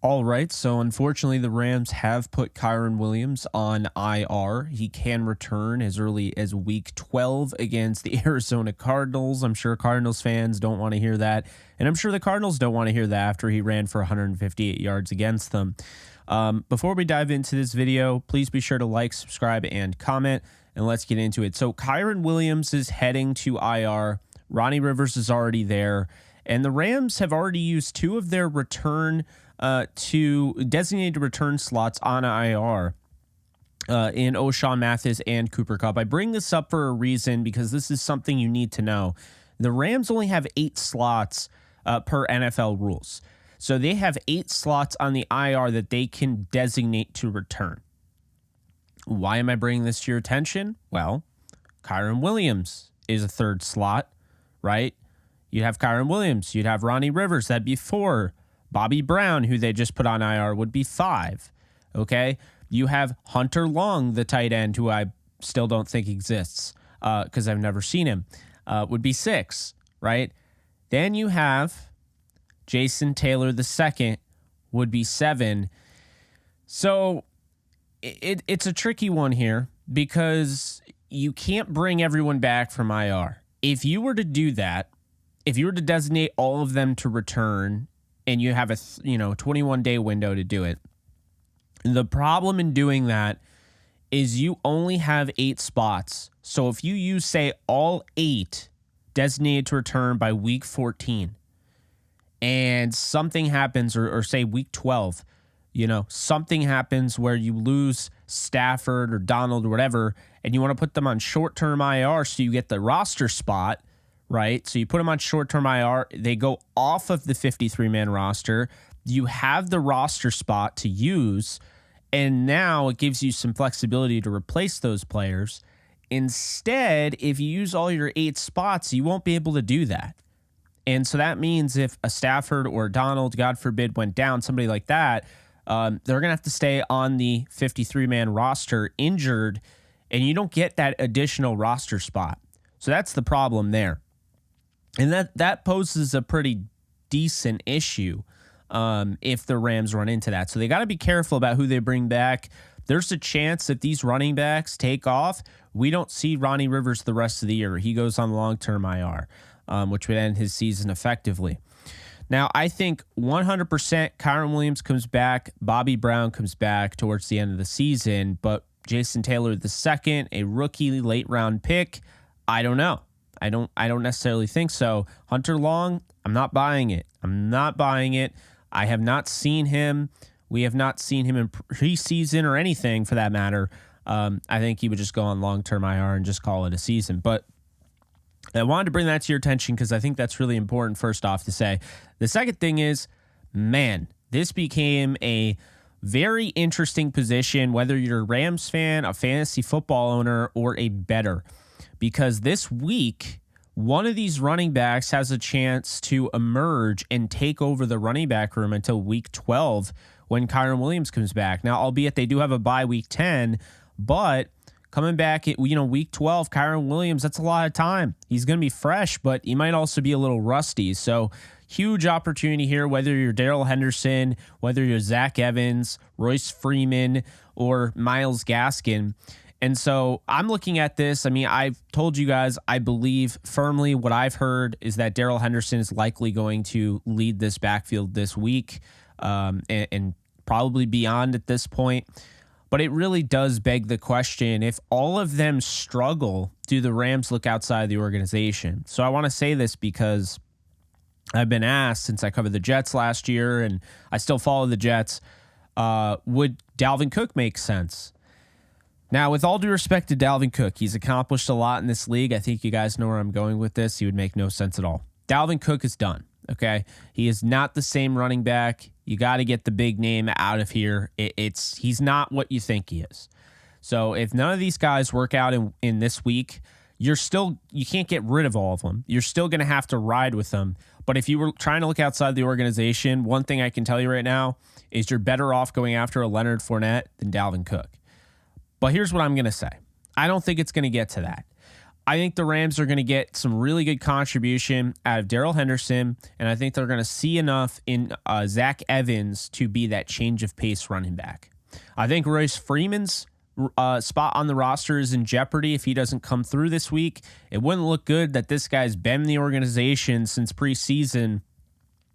All right, so unfortunately, the Rams have put Kyren Williams on IR. He can return as early as week 12 against the Arizona Cardinals. I'm sure Cardinals fans don't want to hear that, and I'm sure the Cardinals don't want to hear that after he ran for 158 yards against them. Before we dive into this video, please be sure to like, subscribe, and comment, and let's get into it. So Kyren Williams is heading to IR. Ronnie Rivers is already there, and the Rams have already used two of their to designated return slots on IR in O'Shawn Mathis and Cooper Kupp. I bring this up for a reason because this is something you need to know. The Rams only have 8 slots per NFL rules. So they have 8 slots on the IR that they can designate to return. Why am I bringing this to your attention? Well, Kyren Williams is a 3rd slot, right? You'd have Kyren Williams. You'd have Ronnie Rivers. That'd be 4. Bobby Brown, who they just put on IR, would be 5. Okay? You have Hunter Long, the tight end, who I still don't think exists because I've never seen him, would be 6, right? Then you have Jason Taylor II, would be 7. So it's a tricky one here because you can't bring everyone back from IR. If you were to do that, if you were to designate all of them to return, and you have a 21-day window to do it, the problem in doing that is you only have 8 spots. So if you use, say, all 8 designated to return by week 14, and something happens, or say week 12, something happens where you lose Stafford or Donald or whatever, and you want to put them on short-term IR so you get the roster spot, right? So you put them on short-term IR. They go off of the 53-man roster. You have the roster spot to use, and now it gives you some flexibility to replace those players. Instead, if you use all your 8 spots, you won't be able to do that. And so that means if a Stafford or Donald, God forbid, went down, somebody like that, they're going to have to stay on the 53-man roster injured, and you don't get that additional roster spot. So that's the problem there. And that poses a pretty decent issue if the Rams run into that. So they got to be careful about who they bring back. There's a chance that these running backs take off. We don't see Ronnie Rivers the rest of the year. He goes on long-term IR, which would end his season effectively. Now, I think 100% Kyren Williams comes back. Bobby Brown comes back towards the end of the season. But Jason Taylor II, a rookie late-round pick, I don't know. I don't necessarily think so. Hunter Long, I'm not buying it. I have not seen him. We have not seen him in preseason or anything for that matter. I think he would just go on long-term IR and just call it a season. But I wanted to bring that to your attention because I think that's really important, first off, to say. The second thing is, man, this became a very interesting position, whether you're a Rams fan, a fantasy football owner, or a bettor. Because this week, one of these running backs has a chance to emerge and take over the running back room until week 12 when Kyren Williams comes back. Now, albeit they do have a bye week 10, but coming back at week 12, Kyren Williams, that's a lot of time. He's going to be fresh, but he might also be a little rusty. So huge opportunity here, whether you're Darrell Henderson, whether you're Zach Evans, Royce Freeman, or Myles Gaskin. And so I'm looking at this. I mean, I've told you guys, I believe firmly what I've heard is that Darrell Henderson is likely going to lead this backfield this week and probably beyond at this point. But it really does beg the question, if all of them struggle, do the Rams look outside the organization? So I want to say this because I've been asked since I covered the Jets last year, and I still follow the Jets, would Dalvin Cook make sense? Now, with all due respect to Dalvin Cook, he's accomplished a lot in this league. I think you guys know where I'm going with this. He would make no sense at all. Dalvin Cook is done, okay? He is not the same running back. You got to get the big name out of here. He's not what you think he is. So if none of these guys work out in this week, you can't get rid of all of them. You're still going to have to ride with them. But if you were trying to look outside the organization, one thing I can tell you right now is you're better off going after a Leonard Fournette than Dalvin Cook. But here's what I'm going to say. I don't think it's going to get to that. I think the Rams are going to get some really good contribution out of Darrell Henderson, and I think they're going to see enough in Zach Evans to be that change of pace running back. I think Royce Freeman's spot on the roster is in jeopardy if he doesn't come through this week. It wouldn't look good that this guy's been in the organization since preseason,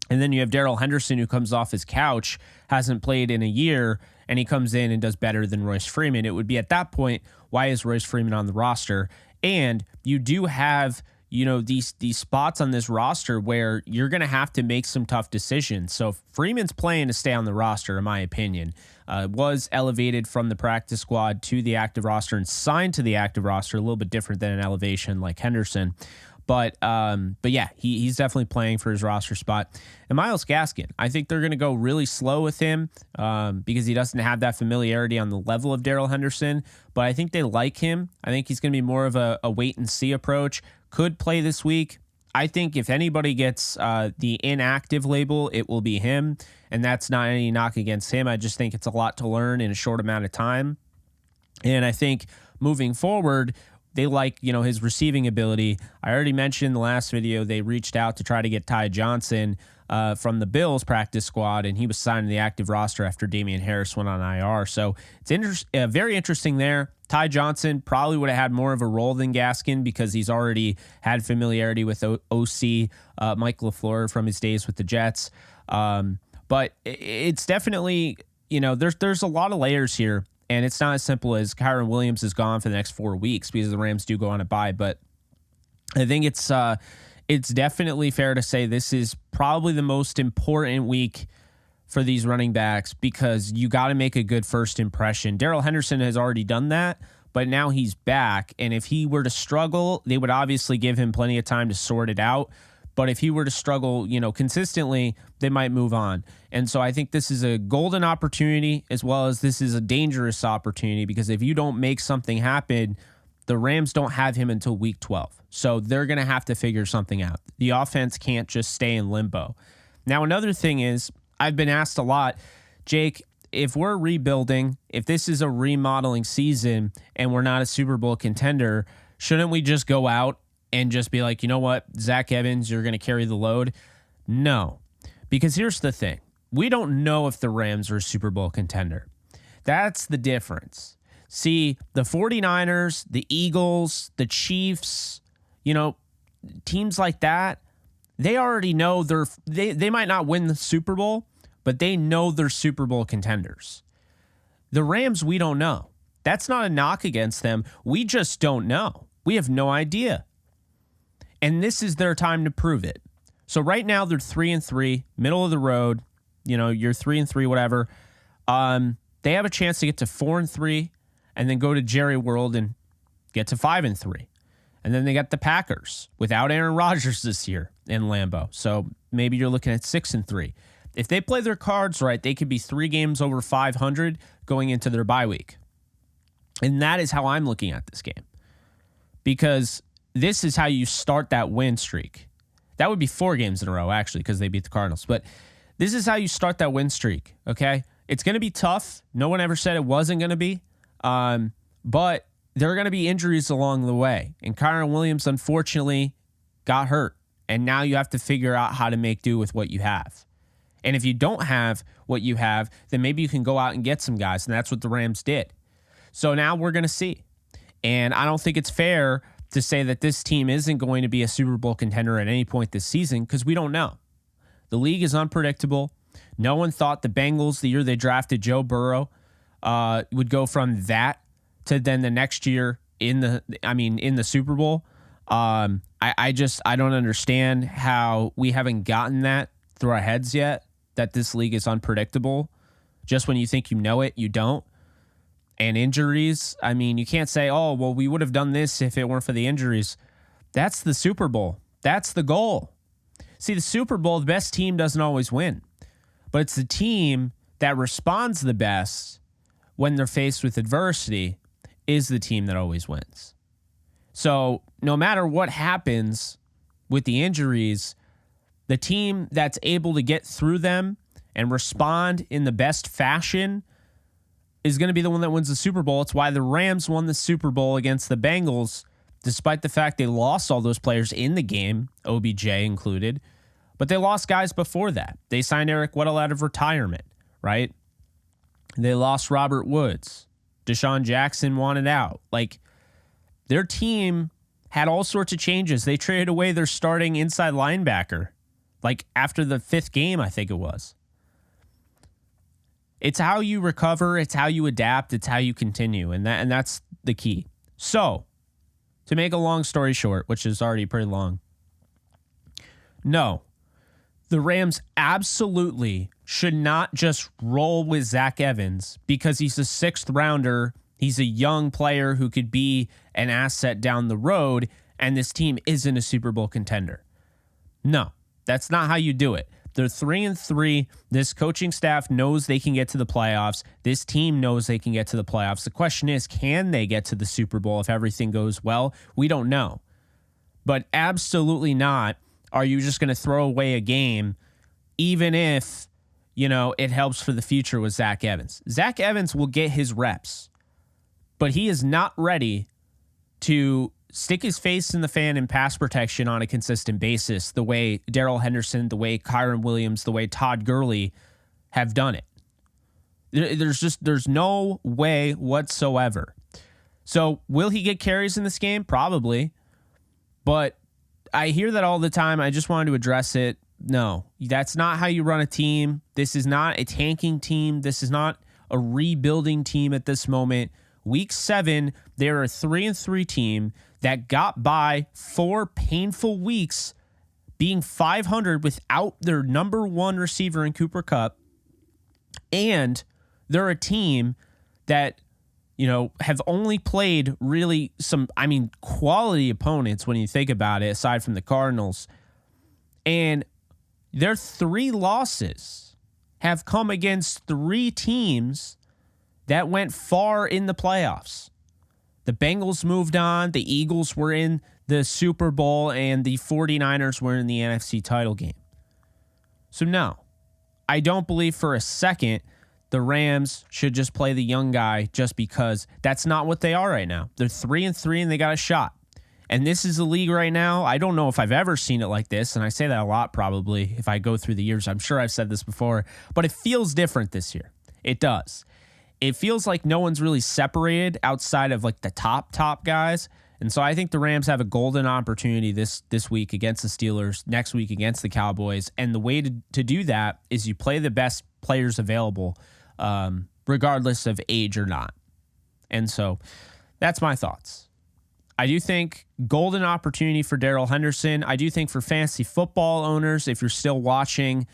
and then you have Darrell Henderson who comes off his couch, hasn't played in a year, and he comes in and does better than Royce Freeman. It would be at that point, why is Royce Freeman on the roster? And you do have, these spots on this roster where you're going to have to make some tough decisions. So Freeman's playing to stay on the roster, in my opinion. Was elevated from the practice squad to the active roster and signed to the active roster, a little bit different than an elevation like Henderson. But yeah, he's definitely playing for his roster spot. And Myles Gaskin, I think they're going to go really slow with him because he doesn't have that familiarity on the level of Darrell Henderson. But I think they like him. I think he's going to be more of a wait and see approach. Could play this week. I think if anybody gets the inactive label, it will be him. And that's not any knock against him. I just think it's a lot to learn in a short amount of time. And I think moving forward, they like, his receiving ability. I already mentioned in the last video, they reached out to try to get Ty Johnson from the Bills practice squad, and he was signed to the active roster after Damian Harris went on IR. So it's very interesting there. Ty Johnson probably would have had more of a role than Gaskin because he's already had familiarity with OC Mike LaFleur from his days with the Jets. But it's definitely, there's a lot of layers here. And it's not as simple as Kyren Williams is gone for the next 4 weeks because the Rams do go on a bye. But I think it's definitely fair to say this is probably the most important week for these running backs because you got to make a good first impression. Darrell Henderson has already done that, but now he's back. And if he were to struggle, they would obviously give him plenty of time to sort it out. But if he were to struggle, consistently, they might move on. And so I think this is a golden opportunity as well as this is a dangerous opportunity because if you don't make something happen, the Rams don't have him until week 12. So they're going to have to figure something out. The offense can't just stay in limbo. Now, another thing is I've been asked a lot, Jake, if we're rebuilding, if this is a remodeling season and we're not a Super Bowl contender, shouldn't we just go out and just be like, you know what, Zach Evans, you're going to carry the load? No, because here's the thing. We don't know if the Rams are a Super Bowl contender. That's the difference. See, the 49ers, the Eagles, the Chiefs, teams like that, they already know they might not win the Super Bowl, but they know they're Super Bowl contenders. The Rams, we don't know. That's not a knock against them. We just don't know. We have no idea. And this is their time to prove it. So right now they're 3-3, middle of the road. You're 3-3, whatever. They have a chance to get to 4-3, and then go to Jerry World and get to 5-3. And then they got the Packers without Aaron Rodgers this year in Lambeau. So maybe you're looking at 6-3. If they play their cards right, they could be 3 games over 500 going into their bye week. And that is how I'm looking at this game. Because this is how you start that win streak. That would be 4 games in a row, actually, because they beat the Cardinals. But this is how you start that win streak, okay? It's going to be tough. No one ever said it wasn't going to be. But there are going to be injuries along the way. And Kyren Williams, unfortunately, got hurt. And now you have to figure out how to make do with what you have. And if you don't have what you have, then maybe you can go out and get some guys. And that's what the Rams did. So now we're going to see. And I don't think it's fair to say that this team isn't going to be a Super Bowl contender at any point this season because we don't know. The league is unpredictable. No one thought the Bengals, the year they drafted Joe Burrow, would go from that to then the next year in the Super Bowl. I don't understand how we haven't gotten that through our heads yet, that this league is unpredictable. Just when you think you know it, you don't. And injuries, you can't say, oh, well, we would have done this if it weren't for the injuries. That's the Super Bowl. That's the goal. See, the Super Bowl, the best team doesn't always win. But it's the team that responds the best when they're faced with adversity is the team that always wins. So no matter what happens with the injuries, the team that's able to get through them and respond in the best fashion is going to be the one that wins the Super Bowl. It's why the Rams won the Super Bowl against the Bengals despite the fact they lost all those players in the game, OBJ included, but they lost guys before that. They signed Eric Weddle out of retirement, right? They lost Robert Woods. Deshaun Jackson wanted out. Like, their team had all sorts of changes. They traded away their starting inside linebacker, like after the 5th game, I think it was. It's how you recover. It's how you adapt. It's how you continue. And that's the key. So, to make a long story short, which is already pretty long, no, the Rams absolutely should not just roll with Zach Evans because he's a 6th rounder. He's a young player who could be an asset down the road, and this team isn't a Super Bowl contender. No, that's not how you do it. They're 3-3. This coaching staff knows they can get to the playoffs. This team knows they can get to the playoffs. The question is, can they get to the Super Bowl if everything goes well? We don't know. But absolutely not are you just going to throw away a game, even if, it helps for the future with Zach Evans. Zach Evans will get his reps, but he is not ready to stick his face in the fan in pass protection on a consistent basis the way Darrell Henderson, the way Kyren Williams, the way Todd Gurley have done it. There's no way whatsoever. So will he get carries in this game? Probably. But I hear that all the time. I just wanted to address it. No, that's not how you run a team. This is not a tanking team. This is not a rebuilding team at this moment. Week 7, they're a 3-3 team that got by 4 painful weeks being 500 without their number 1 receiver in Cooper Kupp. And they're a team that, have only played really quality opponents when you think about it, aside from the Cardinals. And their 3 losses have come against 3 teams that went far in the playoffs. The Bengals moved on, the Eagles were in the Super Bowl, and the 49ers were in the NFC title game. So no, I don't believe for a second the Rams should just play the young guy just because that's not what they are right now. They're 3-3 and they got a shot. And this is the league right now. I don't know if I've ever seen it like this, and I say that a lot probably if I go through the years. I'm sure I've said this before, but it feels different this year. It does. It feels like no one's really separated outside of like the top guys. And so I think the Rams have a golden opportunity this week against the Steelers, next week against the Cowboys. And the way to do that is you play the best players available, regardless of age or not. And so that's my thoughts. I do think golden opportunity for Darrell Henderson. I do think for fantasy football owners, if you're still watching,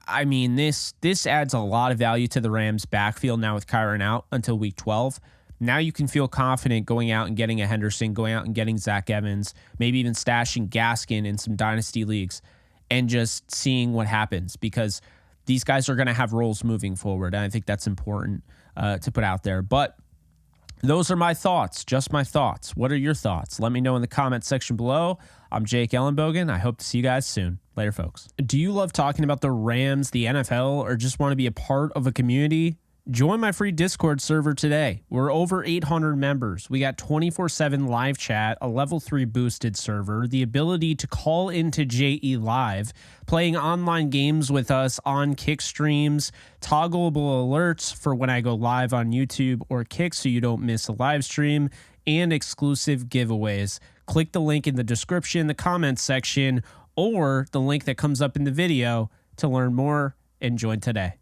I mean, this adds a lot of value to the Rams' backfield now with Kyren out until week 12. Now you can feel confident going out and getting a Henderson, going out and getting Zach Evans, maybe even stashing Gaskin in some dynasty leagues and just seeing what happens because these guys are going to have roles moving forward. And I think that's important to put out there. But those are my thoughts, just my thoughts. What are your thoughts? Let me know in the comment section below. I'm Jake Ellenbogen. I hope to see you guys soon. Later, folks. Do you love talking about the Rams, the NFL, or just want to be a part of a community? Join my free Discord server today. We're over 800 members. We got 24/7 live chat, a level 3 boosted server, the ability to call into JE Live, playing online games with us on Kick streams, toggleable alerts for when I go live on YouTube or Kick so you don't miss a live stream, and exclusive giveaways. Click the link in the description, the comments section, or the link that comes up in the video to learn more and join today.